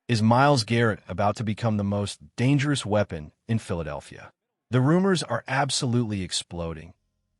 Is Myles Garrett about to become the most dangerous weapon in Philadelphia? The rumors are absolutely exploding,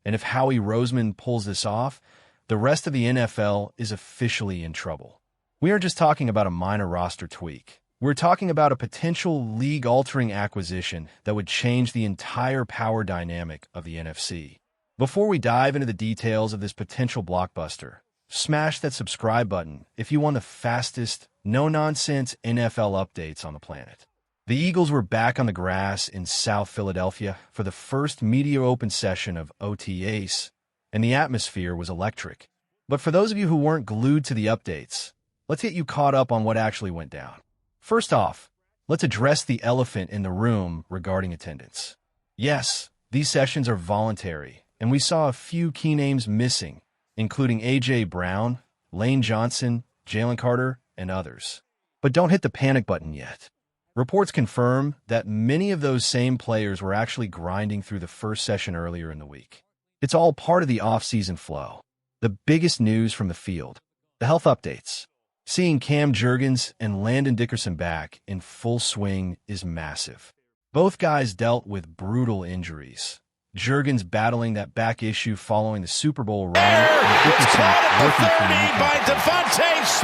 and if Howie Roseman pulls this off, the rest of the NFL is officially in trouble. We aren't just talking about a minor roster tweak. We're talking about a potential league-altering acquisition that would change the entire power dynamic of the NFC. Before we dive into the details of this potential blockbuster, smash that subscribe button if you want the fastest, no-nonsense NFL updates on the planet. The Eagles were back on the grass in South Philadelphia for the first media open session of OTAs, and the atmosphere was electric. But for those of you who weren't glued to the updates, let's get you caught up on what actually went down. First off, let's address the elephant in the room regarding attendance. Yes, these sessions are voluntary, and we saw a few key names missing, including A.J. Brown, Lane Johnson, Jalen Carter, and others. But don't hit the panic button yet. Reports confirm that many of those same players were actually grinding through the first session earlier in the week. It's all part of the off-season flow. The biggest news from the field: the health updates. Seeing Cam Jurgens and Landon Dickerson back in full swing is massive. Both guys dealt with brutal injuries. Jurgens battling that back issue following the Super Bowl run, and Dickerson working through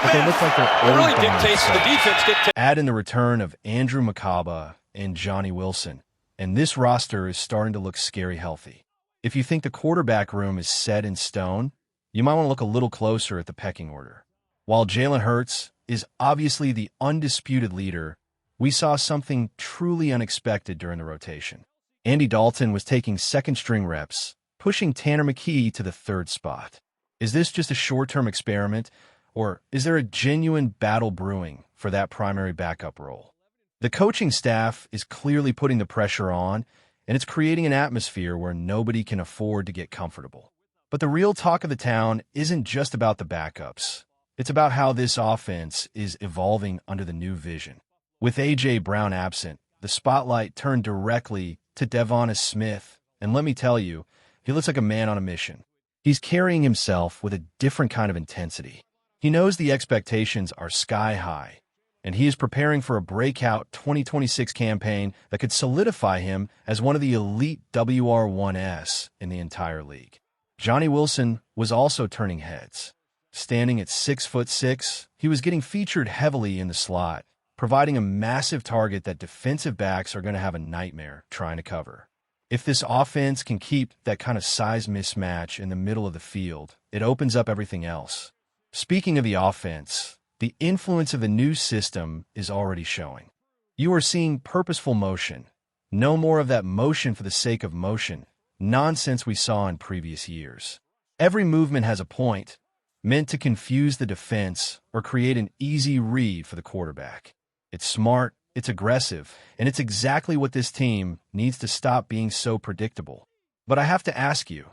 but they look like they're really dictates the defense. Add in the return of Andrew McCaba and Johnny Wilson, and this roster is starting to look scary healthy. If you think the quarterback room is set in stone, you might want to look a little closer at the pecking order. While Jalen Hurts is obviously the undisputed leader, we saw something truly unexpected during the rotation. Andy Dalton was taking second-string reps, pushing Tanner McKee to the third spot. Is this just a short-term experiment, or is there a genuine battle brewing for that primary backup role? The coaching staff is clearly putting the pressure on, and it's creating an atmosphere where nobody can afford to get comfortable. But the real talk of the town isn't just about the backups. It's about how this offense is evolving under the new vision. With A.J. Brown absent, the spotlight turned directly to Devonta Smith, and let me tell you, he looks like a man on a mission. He's carrying himself with a different kind of intensity. He knows the expectations are sky high, and he is preparing for a breakout 2026 campaign that could solidify him as one of the elite WR1s in the entire league. Johnny Wilson was also turning heads. Standing at 6'6", he was getting featured heavily in the slot, providing a massive target that defensive backs are going to have a nightmare trying to cover. If this offense can keep that kind of size mismatch in the middle of the field, it opens up everything else. Speaking of the offense, the influence of the new system is already showing. You are seeing purposeful motion. No more of that motion for the sake of motion nonsense we saw in previous years. Every movement has a point, meant to confuse the defense or create an easy read for the quarterback. It's smart, it's aggressive, and it's exactly what this team needs to stop being so predictable. But I have to ask you,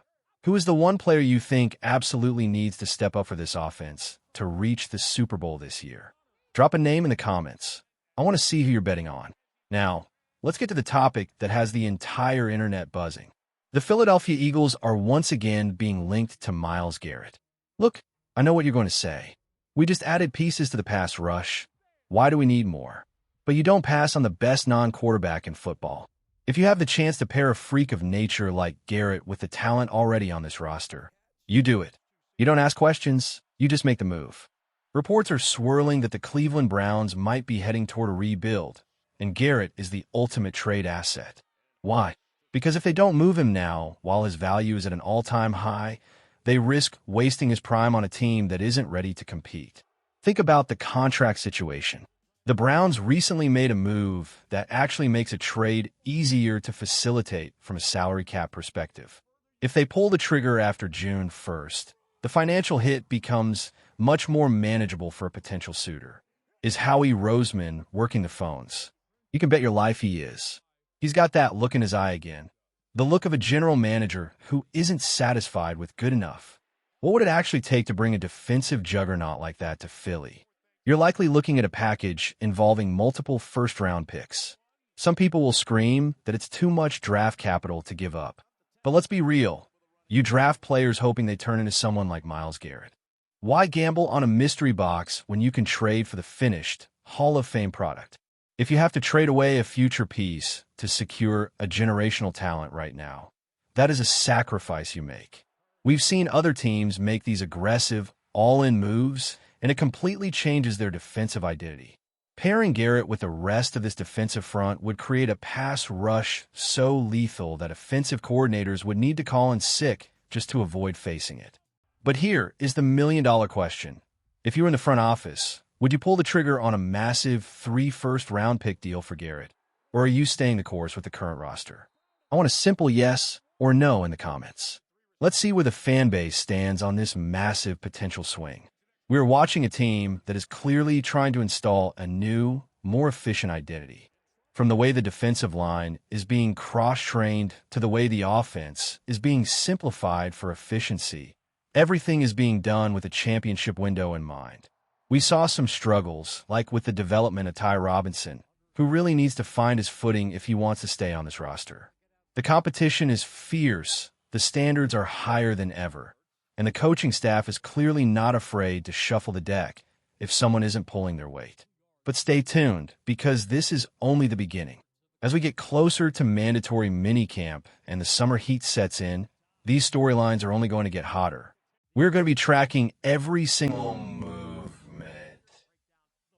who is the one player you think absolutely needs to step up for this offense to reach the Super Bowl this year? Drop a name in the comments. I want to see who you're betting on. Now, let's get to the topic that has the entire internet buzzing. The Philadelphia Eagles are once again being linked to Myles Garrett. Look, I know what you're going to say. We just added pieces to the pass rush. Why do we need more? But you don't pass on the best non-quarterback in football. If you have the chance to pair a freak of nature like Garrett with the talent already on this roster, you do it. You don't ask questions, you just make the move. Reports are swirling that the Cleveland Browns might be heading toward a rebuild, and Garrett is the ultimate trade asset. Why? Because if they don't move him now, while his value is at an all-time high, they risk wasting his prime on a team that isn't ready to compete. Think about the contract situation. The Browns recently made a move that actually makes a trade easier to facilitate from a salary cap perspective. If they pull the trigger after June 1st, the financial hit becomes much more manageable for a potential suitor. Is Howie Roseman working the phones? You can bet your life he is. He's got that look in his eye again. The look of a general manager who isn't satisfied with good enough. What would it actually take to bring a defensive juggernaut like that to Philly? You're likely looking at a package involving multiple first-round picks. Some people will scream that it's too much draft capital to give up. But let's be real. You draft players hoping they turn into someone like Myles Garrett. Why gamble on a mystery box when you can trade for the finished, Hall of Fame product. If you have to trade away a future piece to secure a generational talent right now, that is a sacrifice you make. We've seen other teams make these aggressive, all-in moves, and it completely changes their defensive identity. Pairing Garrett with the rest of this defensive front would create a pass rush so lethal that offensive coordinators would need to call in sick just to avoid facing it. But here is the million-dollar question. If you were in the front office, would you pull the trigger on a massive 3 first-round pick deal for Garrett? Or are you staying the course with the current roster? I want a simple yes or no in the comments. Let's see where the fan base stands on this massive potential swing. We are watching a team that is clearly trying to install a new, more efficient identity. From the way the defensive line is being cross-trained to the way the offense is being simplified for efficiency, everything is being done with a championship window in mind. We saw some struggles, like with the development of Ty Robinson, who really needs to find his footing if he wants to stay on this roster. The competition is fierce, the standards are higher than ever, and the coaching staff is clearly not afraid to shuffle the deck if someone isn't pulling their weight. But stay tuned, because this is only the beginning. As we get closer to mandatory minicamp and the summer heat sets in, these storylines are only going to get hotter. We're going to be tracking every single movement,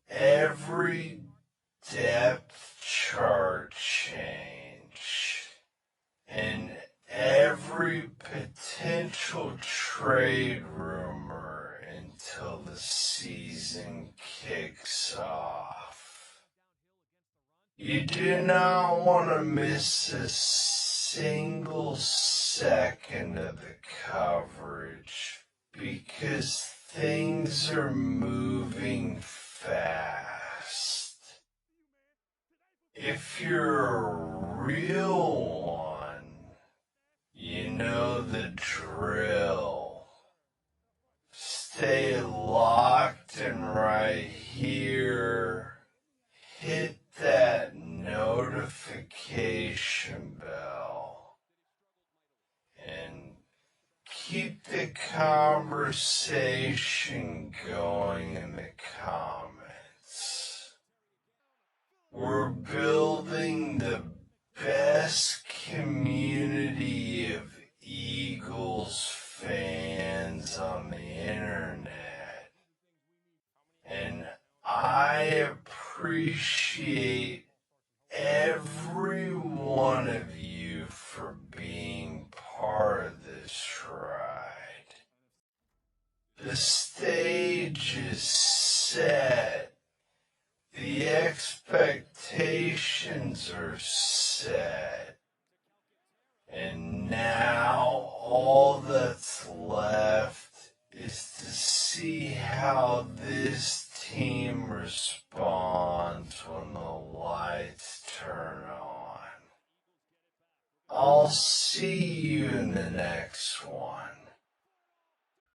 every depth chart change, and every potential trade rumor until the season kicks off. You do not want to miss a single second of the coverage because things are moving fast. If you're a real one, you know the drill. Stay locked and right here. Hit that notification bell. And keep the conversation going in the comments. We're building the best community of Eagles fans on the internet. And I appreciate every one of you for being part of this ride. The stage is set. The expectations are set. And now all that's left is to see how this team responds when the lights turn on. I'll see you in the next one.